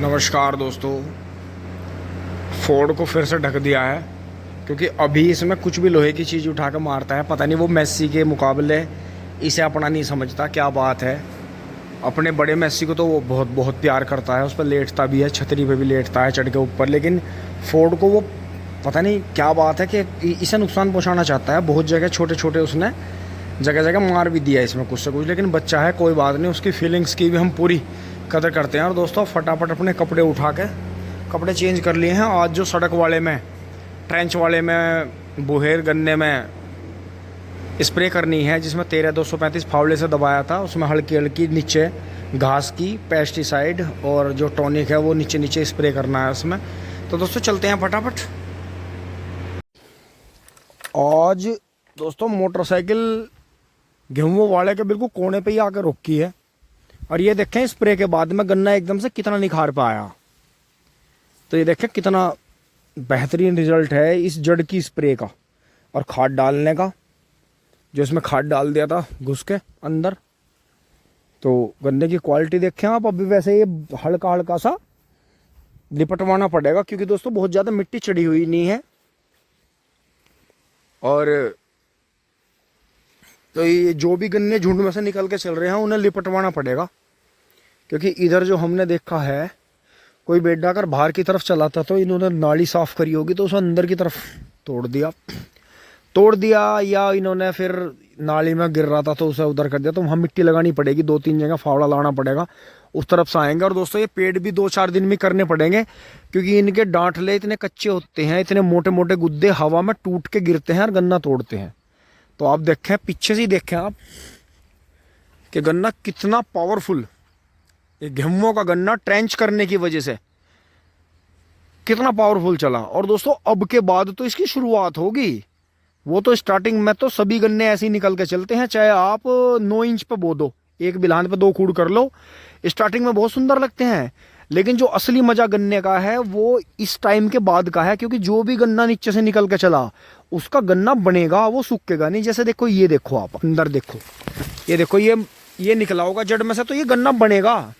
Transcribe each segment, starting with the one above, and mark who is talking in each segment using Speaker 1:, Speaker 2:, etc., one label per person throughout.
Speaker 1: नमस्कार दोस्तों। फोर्ड को फिर से ढक दिया है क्योंकि अभी इसमें कुछ भी लोहे की चीज़ उठा कर मारता है। पता नहीं वो मेस्सी के मुकाबले इसे अपना नहीं समझता, क्या बात है। अपने बड़े मेस्सी को तो वो बहुत बहुत प्यार करता है, उस पर लेटता भी है, छतरी पे भी लेटता है चढ़ के ऊपर। लेकिन फोर्ड को वो पता नहीं क्या बात है कि इसे नुकसान पहुँचाना चाहता है। बहुत जगह छोटे छोटे उसने जगह जगह मार भी दिया इसमें कुछ से कुछ। लेकिन बच्चा है, कोई बात नहीं, उसकी फीलिंग्स की भी हम पूरी कदर करते हैं। और दोस्तों फटाफट अपने कपड़े उठा के कपड़े चेंज कर लिए हैं। आज जो सड़क वाले में, ट्रेंच वाले में, बुहेर गन्ने में स्प्रे करनी है, जिसमें 13-235 फावड़े से दबाया था, उसमें हल्की हल्की नीचे घास की पेस्टिसाइड और जो टॉनिक है वो नीचे नीचे स्प्रे करना है उसमें। तो दोस्तों चलते हैं फटाफट। आज दोस्तों मोटरसाइकिल गेहूं वाले के बिल्कुल कोने पे ही आकर रोकी है। और ये देखें स्प्रे के बाद में गन्ना एकदम से कितना निखार पे आया। तो ये देखें कितना बेहतरीन रिजल्ट है इस जड़ की स्प्रे का और खाद डालने का, जो इसमें खाद डाल दिया था घुस के अंदर। तो गन्ने की क्वालिटी देखें आप। अभी वैसे ये हल्का हल्का सा लिपटवाना पड़ेगा क्योंकि दोस्तों बहुत ज़्यादा मिट्टी चढ़ी हुई नहीं है। और तो ये जो भी गन्ने झुंड में से निकल के चल रहे हैं उन्हें लिपटवाना पड़ेगा, क्योंकि इधर जो हमने देखा है, कोई बेड़ा अगर बाहर की तरफ चला था तो इन्होंने नाली साफ़ करी होगी तो उसे अंदर की तरफ तोड़ दिया या इन्होंने फिर नाली में गिर रहा था तो उसे उधर कर दिया। तो वहाँ मिट्टी लगानी पड़ेगी, 2-3 जगह फावड़ा लाना पड़ेगा, उस तरफ से आएंगे। और दोस्तों ये पेड़ भी 2-4 दिन में करने पड़ेंगे क्योंकि इनके डांठले इतने कच्चे होते हैं, इतने मोटे मोटे गुद्दे हवा में टूट के गिरते हैं और गन्ना तोड़ते हैं। तो आप देखें, पीछे से ही देखें आप कि गन्ना कितना पावरफुल, ये गेहूं का गन्ना ट्रेंच करने की वजह से कितना पावरफुल चला। और दोस्तों अब के बाद तो इसकी शुरुआत होगी। वो तो स्टार्टिंग में तो सभी गन्ने ऐसे ही निकल के चलते हैं, चाहे आप 9 इंच पे बो दो, एक बिल्हान पे 2 कूड़ कर लो, स्टार्टिंग में बहुत सुंदर लगते हैं। लेकिन जो असली मजा गन्ने का है वो इस टाइम के बाद का है, क्योंकि जो भी गन्ना नीचे से निकल के चला उसका गन्ना बनेगा, वो सूखेगा नहीं। जैसे देखो, ये देखो आप अंदर देखो, ये देखो, ये निकला होगा जड़ में से, तो ये गन्ना बनेगा,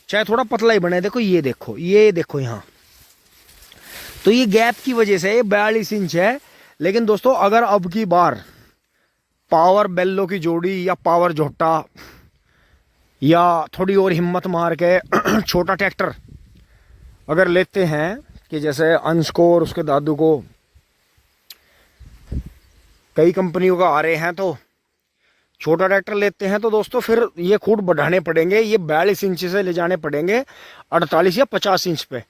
Speaker 1: चाहे थोड़ा पतला ही बने। देखो ये देखो, ये देखो यहाँ, तो ये गैप की वजह से ये 42 इंच है। लेकिन दोस्तों अगर अब की बार पावर बेल्लो की जोड़ी या पावर झोटा या थोड़ी और हिम्मत मार के छोटा ट्रैक्टर अगर लेते हैं, कि जैसे अंश को और उसके दादू को कई कंपनियों का आ रहे हैं, तो छोटा ट्रैक्टर लेते हैं, तो दोस्तों फिर ये खूट बढ़ाने पड़ेंगे। ये 42 इंच से ले जाने पड़ेंगे 48 या 50 इंच पे।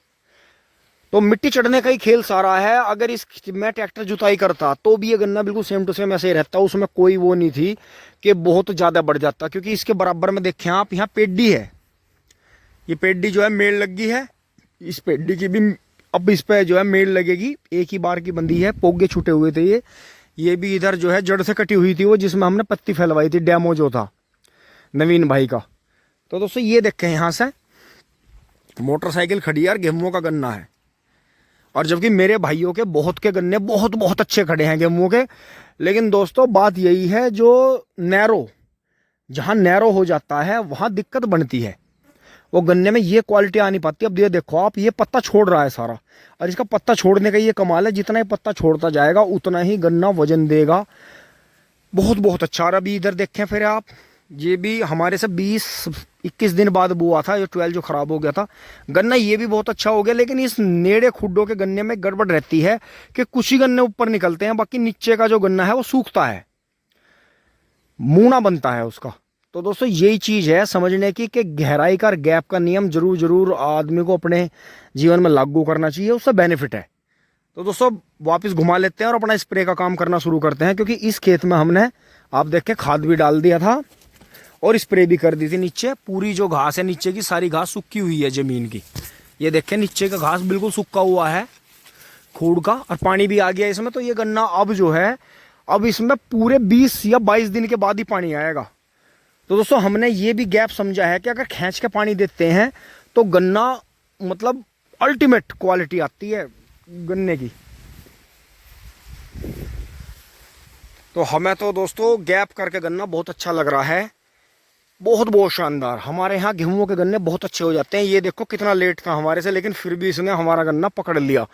Speaker 1: तो मिट्टी चढ़ने का ही खेल सारा है। अगर इस मैं ट्रैक्टर जुताई करता तो भी ये गन्ना बिल्कुल सेम टू सेम ऐसे ही रहता, उसमें कोई वो नहीं थी कि बहुत ज़्यादा बढ़ जाता। क्योंकि इसके बराबर में देखें आप, यहाँ पेड्डी है, ये पेड्डी जो है मेल लग गई है, इस पेड्डी की भी अब इस पर जो है मेल लगेगी, एक ही बार की बंदी है। पोगे छूटे हुए थे ये भी इधर जो है जड़ से कटी हुई थी वो, जिसमें हमने पत्ती फैलवाई थी, डेमो जो था नवीन भाई का। तो दोस्तों ये देखें, यहाँ से मोटरसाइकिल खड़ी है और गेहूं का गन्ना है। और जबकि मेरे भाइयों के बहुत के गन्ने बहुत बहुत अच्छे खड़े हैं गेहूं के। लेकिन दोस्तों बात यही है, जो नैरो, जहाँ नैरो हो जाता है वहाँ दिक्कत बनती है, वो गन्ने में ये क्वालिटी आ नहीं पाती। अब ये देखो आप, ये पत्ता छोड़ रहा है सारा, और इसका पत्ता छोड़ने का ये कमाल है, जितना ही पत्ता छोड़ता जाएगा उतना ही गन्ना वजन देगा, बहुत बहुत अच्छा। और अभी इधर देखें फिर आप, ये भी हमारे से 20-21 दिन बाद बुआ था, ये 12 जो खराब हो गया था गन्ना, ये भी बहुत अच्छा हो गया। लेकिन इस नेड़े खुड्डों के गन्ने में गड़बड़ रहती है कि कुछ ही गन्ने ऊपर निकलते हैं, बाकी नीचे का जो गन्ना है वो सूखता है, मूना बनता है उसका। तो दोस्तों यही चीज़ है समझने की कि गहराई का गैप का नियम जरूर जरूर आदमी को अपने जीवन में लागू करना चाहिए, उससे बेनिफिट है। तो दोस्तों वापस घुमा लेते हैं और अपना स्प्रे का काम करना शुरू करते हैं, क्योंकि इस खेत में हमने आप देखें खाद भी डाल दिया था और स्प्रे भी कर दी थी। नीचे पूरी जो घास है, नीचे की सारी घास सूखी हुई है जमीन की, ये देखें नीचे का घास बिल्कुल सूखा हुआ है खूड़ का, और पानी भी आ गया इसमें। तो ये गन्ना अब जो है, अब इसमें पूरे 20 या 22 दिन के बाद ही पानी आएगा। तो दोस्तों हमने ये भी गैप समझा है कि अगर खींच के पानी देते हैं तो गन्ना मतलब अल्टीमेट क्वालिटी आती है गन्ने की। तो हमें तो दोस्तों गैप करके गन्ना बहुत अच्छा लग रहा है। बहुत बहुत शानदार। हमारे यहाँ गेहूं के गन्ने बहुत अच्छे हो जाते हैं। ये देखो कितना लेट था हमारे से, लेकिन फिर भी इसने हमारा गन्ना पकड़ लिया।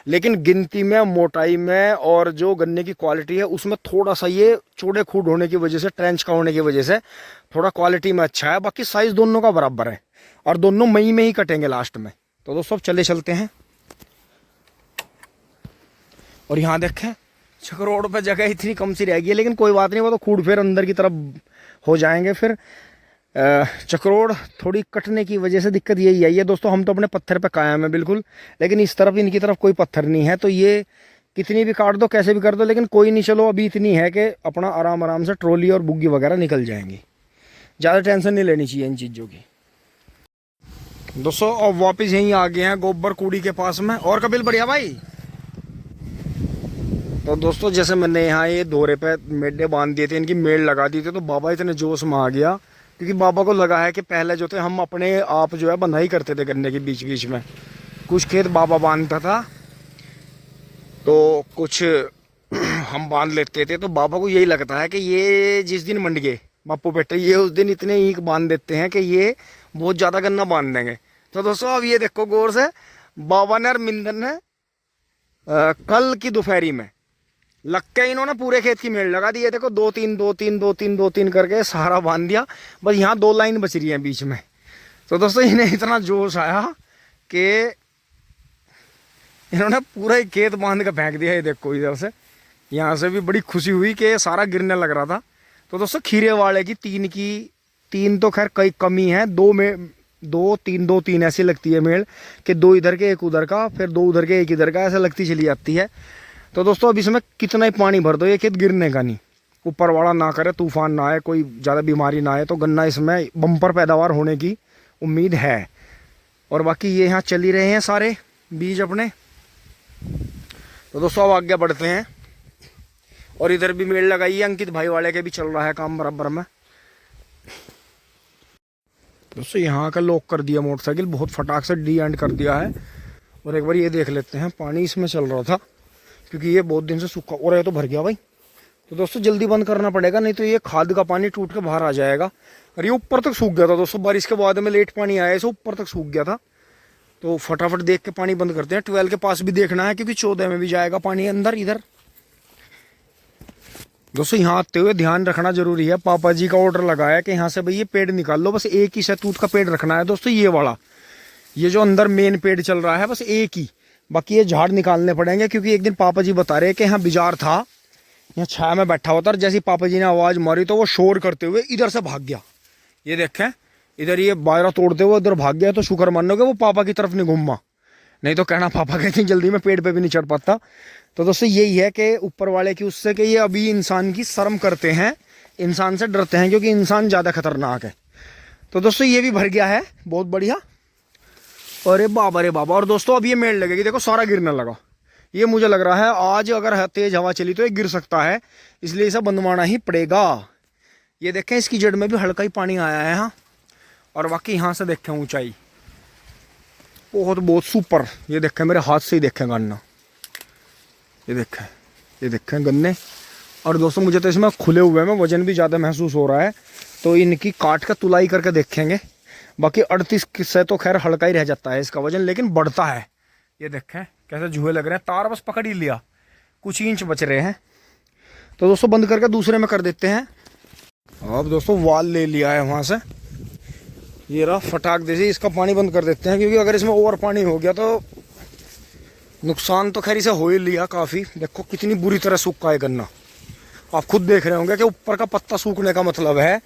Speaker 1: लेकिन गिनती में, मोटाई में और जो गन्ने की क्वालिटी है उसमें थोड़ा सा ये चौड़े खूड होने की वजह से, ट्रेंच का होने की वजह से थोड़ा क्वालिटी में अच्छा है। बाकी साइज दोनों का बराबर है और दोनों मई में ही कटेंगे लास्ट में। तो दोस्तों चले चलते हैं। और यहाँ देखें चक्रोड़ पे जगह इतनी कम सी रह गई है, लेकिन कोई बात नहीं, वो तो खूड फिर अंदर की तरफ हो जाएंगे। फिर चक्रोड़ थोड़ी कटने की वजह से दिक्कत यही आई है दोस्तों। हम तो अपने पत्थर पे कायम है बिल्कुल, लेकिन इस तरफ इनकी तरफ कोई पत्थर नहीं है, तो ये कितनी भी काट दो, कैसे भी कर दो, लेकिन कोई नहीं। चलो अभी इतनी है कि अपना आराम आराम से ट्रॉली और बुग्गी वगैरह निकल जाएंगी। ज़्यादा टेंशन नहीं लेनी चाहिए इन चीज़ों की। दोस्तों अब वापस यहीं आ गए हैं गोबर कूड़ी के पास में। और कपिल बढ़िया भाई। तो दोस्तों जैसे मैंने यहाँ ये दोहरे पे मेढे बांध दिए थे, इनकी मेड़ लगा दी थी, तो बाबा इतने जोश में आ गया, क्योंकि बाबा को लगा है कि पहले जो थे हम अपने आप जो है बंधाई करते थे गन्ने के बीच बीच में। कुछ खेत बाबा बांधता था तो कुछ हम बांध लेते थे। तो बाबा को यही लगता है कि ये जिस दिन मंड गए बापू बेटे, ये उस दिन इतने ईंख बांध देते हैं कि ये बहुत ज़्यादा गन्ना बांध देंगे। तो दोस्तों अब ये देखो गौर से, बाबा ने और मिंदर ने कल की दोपहरी में लग के इन्होंने पूरे खेत की मेड़ लगा दी है। देखो 2 3 2 3 2 3 2 3 करके सारा बांध दिया। बस यहाँ 2 लाइन बच रही है बीच में। तो दोस्तों इन्हें इतना जोश आया कि इन्होंने पूरा ही खेत बांध के फेंक दिया। ये देखो इधर से, यहाँ से भी बड़ी खुशी हुई कि सारा गिरने लग रहा था। तो दोस्तों खीरे वाले की तीन तो खैर कई कमी है, 2 में 2 3 2 3 ऐसी लगती है मेड़ कि 2 इधर के 1 उधर का, फिर 2 उधर के 1 इधर का, ऐसा लगती चली जाती है। तो दोस्तों अब इसमें कितना ही पानी भर दो, ये खेत गिरने का नहीं। ऊपर वाला ना करे, तूफान ना आए, कोई ज़्यादा बीमारी ना आए, तो गन्ना इसमें बम्पर पैदावार होने की उम्मीद है। और बाकी ये यहाँ चल ही रहे हैं सारे बीज अपने। तो दोस्तों अब आगे बढ़ते हैं। और इधर भी मेड़ लगाई है, अंकित भाई वाले के भी चल रहा है काम बराबर में। दोस्तों यहाँ का लॉक कर दिया मोटरसाइकिल, बहुत फटाक से डी एंड कर दिया है। और एक बार ये देख लेते हैं, पानी इसमें चल रहा था क्योंकि ये बहुत दिन से सूखा, और ये तो भर गया भाई। तो दोस्तों जल्दी बंद करना पड़ेगा, नहीं तो ये खाद का पानी टूट के बाहर आ जाएगा। और ये ऊपर तक सूख गया था दोस्तों, बारिश के बाद में लेट पानी आया, इसे ऊपर तक सूख गया था। तो फटाफट देख के पानी बंद करते हैं। 12 के पास भी देखना है, क्योंकि 14 में भी जाएगा पानी अंदर इधर। दोस्तों यहाँ आते हुए ध्यान रखना जरूरी है, पापा जी का ऑर्डर लगा है कि यहाँ से भाई ये पेड़ निकाल लो, बस एक ही शहतूत का पेड़ रखना है दोस्तों, ये वाला, ये जो अंदर मेन पेड़ चल रहा है बस एक ही। बाकी ये झाड़ निकालने पड़ेंगे, क्योंकि एक दिन पापा जी बता रहे कि यहाँ बिजार था, यहाँ छाया में बैठा हुआ था, और जैसे पापा जी ने आवाज़ मारी तो वो शोर करते हुए इधर से भाग गया। ये देखें इधर ये बायरा तोड़ते हुए इधर भाग गया। तो शुक्र मानोगे वो पापा की तरफ नहीं घूमा, नहीं तो कहना पापा के इतनी जल्दी में पेड़ पे भी नहीं चढ़ पाता। तो दोस्तों यही है कि ऊपर वाले की उससे कि ये अभी इंसान की शर्म करते हैं, इंसान से डरते हैं, क्योंकि इंसान ज़्यादा खतरनाक है। तो दोस्तों ये भी भर गया है, बहुत बढ़िया। अरे बाबा रे बाबा। और दोस्तों अब ये मेड़ लगेगी, देखो सारा गिरने लगा। ये मुझे लग रहा है आज अगर तेज हवा चली तो ये गिर सकता है, इसलिए इसे बंधवाना ही पड़ेगा। ये देखें इसकी जड़ में भी हल्का ही पानी आया है यहाँ। और बाकी यहाँ से देखें ऊंचाई बहुत बहुत सुपर। ये देखें मेरे हाथ से ही देखें गन्ना, ये देखें गन्ने। और दोस्तों मुझे तो इसमें खुले हुए में वजन भी ज़्यादा महसूस हो रहा है, तो इनकी काट कर तुलाई करके देखेंगे। बाकी 38 से तो खैर हल्का ही रह जाता है इसका वजन, लेकिन बढ़ता है। ये देखें कैसे जुए लग रहे हैं, तार बस पकड़ ही लिया, कुछ इंच बच रहे हैं। तो दोस्तों बंद करके दूसरे में कर देते हैं। अब दोस्तों वाल ले लिया है वहाँ से, ये रहा फटाक जैसे इसका पानी बंद कर देते हैं, क्योंकि अगर इसमें ओवर पानी हो गया तो नुकसान तो खैर इसे हो ही लिया काफ़ी। देखो कितनी बुरी तरह सूखा है गन्ना, आप खुद देख रहे होंगे कि ऊपर का पत्ता सूखने का मतलब है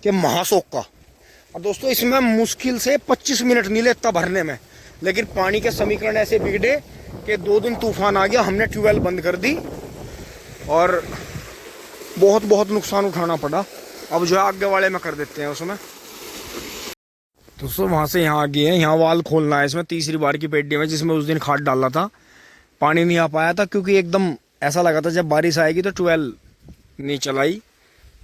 Speaker 1: कि महासोखा। और दोस्तों इसमें मुश्किल से 25 मिनट नहीं लेता भरने में, लेकिन पानी के समीकरण ऐसे बिगड़े कि 2 दिन तूफान आ गया, हमने ट्यूबवेल बंद कर दी और बहुत बहुत नुकसान उठाना पड़ा। अब जो है आगे वाले में कर देते हैं उसमें। दोस्तों वहाँ से यहाँ आ गए हैं, यहाँ वाल खोलना है इसमें, तीसरी बार की पेटी में, जिसमें उस दिन खाद डाला था। पानी नहीं आ पाया था क्योंकि एकदम ऐसा लगा था जब बारिश आएगी तो ट्यूबवेल नहीं चलाई।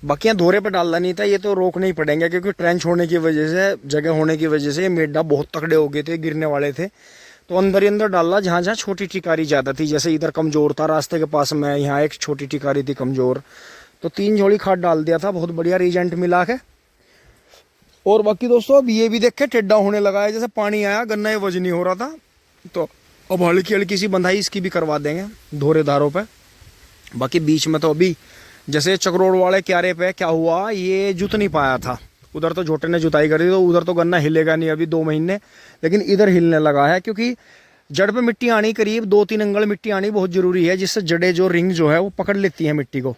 Speaker 1: बाकी यहाँ धोरे पे डालना नहीं था, ये तो रोकने ही पड़ेंगे, क्योंकि ट्रेंच होने की वजह से, जगह होने की वजह से ये मेड्डा बहुत तगड़े हो गए थे, गिरने वाले थे। तो अंदर ही अंदर डाला जहाँ जहाँ छोटी टिकारी ज़्यादा थी, जैसे इधर कमज़ोर था रास्ते के पास में, यहाँ एक छोटी टिकारी थी कमज़ोर, तो 3 झोली खाद डाल दिया था, बहुत बढ़िया रिजल्ट मिला के। और बाकी दोस्तों अब ये भी देखे टेढ़ा होने लगा है, जैसे पानी आया गन्ना ये वजनी हो रहा था, तो अब हल्की हल्की सी बंधाई इसकी भी करवा देंगे धोरे धारों पे। बाकी बीच में तो अभी जैसे चक्रोड़ वाले क्यारे पे क्या हुआ, ये जुत नहीं पाया था, उधर तो जोटे ने जुताई करी तो उधर तो गन्ना हिलेगा नहीं अभी 2 महीने, लेकिन इधर हिलने लगा है क्योंकि जड़ पे मिट्टी आनी, करीब 2-3 अंगल मिट्टी आनी बहुत ज़रूरी है, जिससे जड़ें जो रिंग जो है वो पकड़ लेती है मिट्टी को।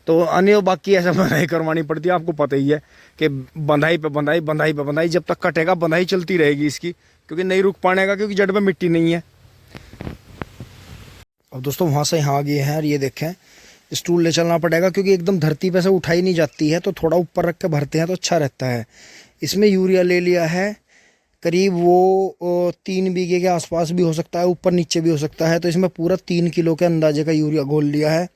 Speaker 1: तो अन्य बाकी ऐसा बंधाई करवानी पड़ती है, आपको पता ही है कि बंधाई पे बंधाई, बंधाई पे बंधाई, जब तक कटेगा बंधाई चलती रहेगी इसकी, क्योंकि नहीं रुक पाएगा क्योंकि जड़ पे मिट्टी नहीं है। अब दोस्तों वहाँ से यहाँ आ गए हैं और ये देखें स्टूल ले चलना पड़ेगा क्योंकि एकदम धरती पे से उठाई नहीं जाती है, तो थोड़ा ऊपर रख के भरते हैं तो अच्छा रहता है। इसमें यूरिया ले लिया है करीब वो 3 बीघे के आसपास भी हो सकता है, ऊपर नीचे भी हो सकता है, तो इसमें पूरा 3 किलो के अंदाजे का यूरिया घोल लिया है।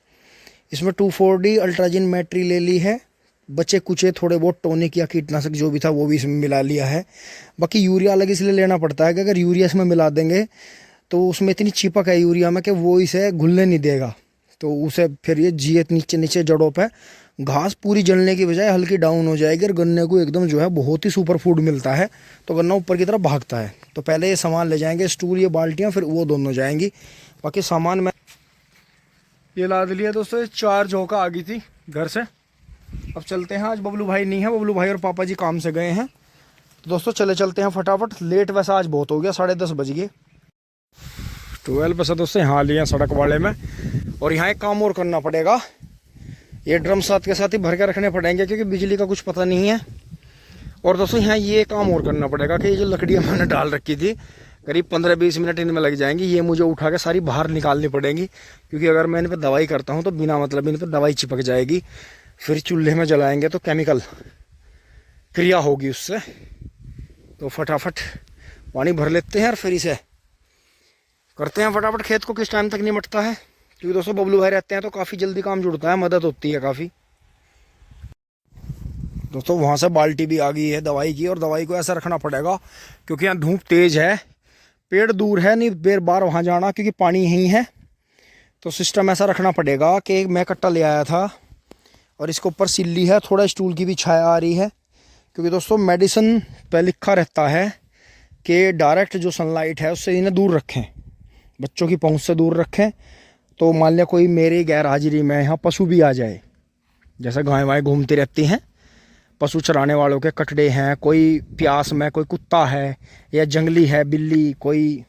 Speaker 1: इसमें 2,4-D अल्ट्राजिन मैट्री ले ली है, बचे कुचे थोड़े बहुत टॉनिक या कीटनाशक जो भी था वो भी इसमें मिला लिया है। बाकी यूरिया अलग इसलिए लेना पड़ता है कि अगर यूरिया इसमें मिला देंगे तो उसमें इतनी चिपक है यूरिया में कि वो इसे घुलने नहीं देगा, तो उसे फिर ये जिए नीचे नीचे जड़ों पे घास पूरी जलने की बजाय हल्की डाउन हो जाएगी और गन्ने को एकदम जो है बहुत ही सुपर फूड मिलता है, तो गन्ना ऊपर की तरफ भागता है। तो पहले ये सामान ले जाएंगे, स्टूल ये बाल्टियाँ, फिर वो दोनों जाएंगी। बाकी सामान मैं ये लाद लिया दोस्तों, 4 झोंका आ गई थी घर से। अब चलते हैं, आज बबलू भाई नहीं है, बबलू भाई और पापा जी काम से गए हैं, तो दोस्तों चलते हैं फटाफट। लेट वैसा आज बहुत हो गया, 10:30 बज गए। 12 पैसा दोस्तों यहाँ लिए हैं सड़क वाले में, और यहाँ एक काम और करना पड़ेगा, ये ड्रम साथ के साथ ही भर के रखने पड़ेंगे क्योंकि बिजली का कुछ पता नहीं है। और दोस्तों यहाँ ये काम और करना पड़ेगा कि ये जो लकड़ियाँ मैंने डाल रखी थी करीब 15-20 मिनट इनमें लग जाएंगी, ये मुझे उठा के सारी बाहर निकालनी पड़ेंगी, क्योंकि अगर मैं इन पर दवाई करता हूँ तो बिना मतलब इन पर दवाई चिपक जाएगी, फिर चूल्हे में जलाएंगे तो केमिकल क्रिया होगी उससे। तो फटाफट पानी भर लेते हैं और फिर इसे करते हैं फटाफट। खेत को किस टाइम तक निमटता है, क्योंकि दोस्तों बबलू भाई रहते हैं तो काफ़ी जल्दी काम जुड़ता है, मदद होती है काफ़ी। दोस्तों वहाँ से बाल्टी भी आ गई है दवाई की, और दवाई को ऐसा रखना पड़ेगा क्योंकि यहाँ धूप तेज़ है, पेड़ दूर है, नहीं बेर बार वहाँ जाना क्योंकि पानी यहीं है। तो सिस्टम ऐसा रखना पड़ेगा कि मैं कट्टा ले आया था और इसके ऊपर सिल्ली है, थोड़ा स्टूल की भी छाया आ रही है, क्योंकि दोस्तों मेडिसिन पे लिखा रहता है कि डायरेक्ट जो सनलाइट है उससे इन्हें दूर रखें, बच्चों की पहुँच से दूर रखें। तो मान लिया कोई मेरी गैर हाजिरी में यहाँ पशु भी आ जाए, जैसे गाय वाय घूमती रहती हैं, पशु चराने वालों के कटड़े हैं, कोई प्यास में कोई कुत्ता है या जंगली है बिल्ली, कोई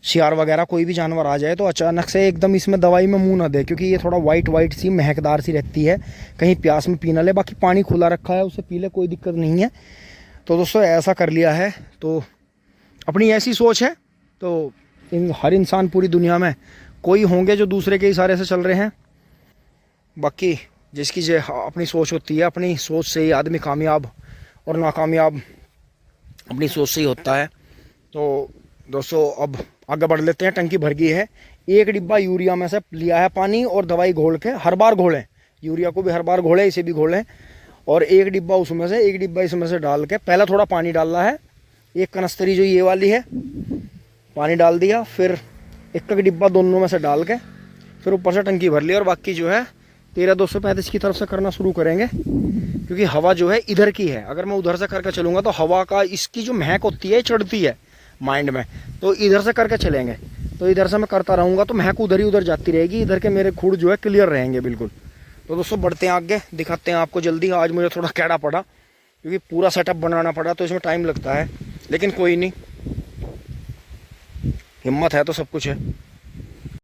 Speaker 1: शियार वगैरह कोई भी जानवर आ जाए तो अचानक से एकदम इसमें दवाई में मुंह ना दे, क्योंकि ये थोड़ा वाइट सी महकदार सी रहती है, कहीं प्यास में पी ना ले। बाकी पानी खुला रखा है, उसे पी ले, कोई दिक्कत नहीं है। तो दोस्तों ऐसा कर लिया है, तो अपनी ऐसी सोच है, तो हर इंसान पूरी दुनिया में कोई होंगे जो दूसरे के इशारे से चल रहे हैं। बाकी जिसकी जो अपनी सोच होती है, अपनी सोच से ही आदमी कामयाब और नाकामयाब अपनी सोच से ही होता है। तो दोस्तों अब आगे बढ़ लेते हैं। टंकी भर गई है, 1 डिब्बा यूरिया में से लिया है पानी और दवाई घोल के, हर बार घोलें, यूरिया को भी हर बार घोलें, इसे भी घोलें, और 1 डिब्बा उसमें से 1 डिब्बा इसमें से डाल के पहला थोड़ा पानी डालना है, एक कनस्तरी जो ये वाली है पानी डाल दिया, फिर 1 डिब्बा दोनों में से डाल के फिर ऊपर से टंकी भर ली, और बाकी जो है 13,235 की तरफ से करना शुरू करेंगे, क्योंकि हवा जो है इधर की है। अगर मैं उधर से करके चलूँगा तो हवा का इसकी जो महक होती है चढ़ती है माइंड में, तो इधर से करके चलेंगे, तो इधर से मैं करता रहूँगा तो महक उधर ही उधर जाती रहेगी, इधर के मेरे खूड़ जो है क्लियर रहेंगे बिल्कुल। तो दोस्तों बढ़ते हैं आगे, दिखाते हैं आपको जल्दी। आज मुझे थोड़ा कैड़ा पड़ा क्योंकि पूरा सेटअप बनाना पड़ा, तो इसमें टाइम लगता है, लेकिन कोई नहीं, हिम्मत है तो सब कुछ है।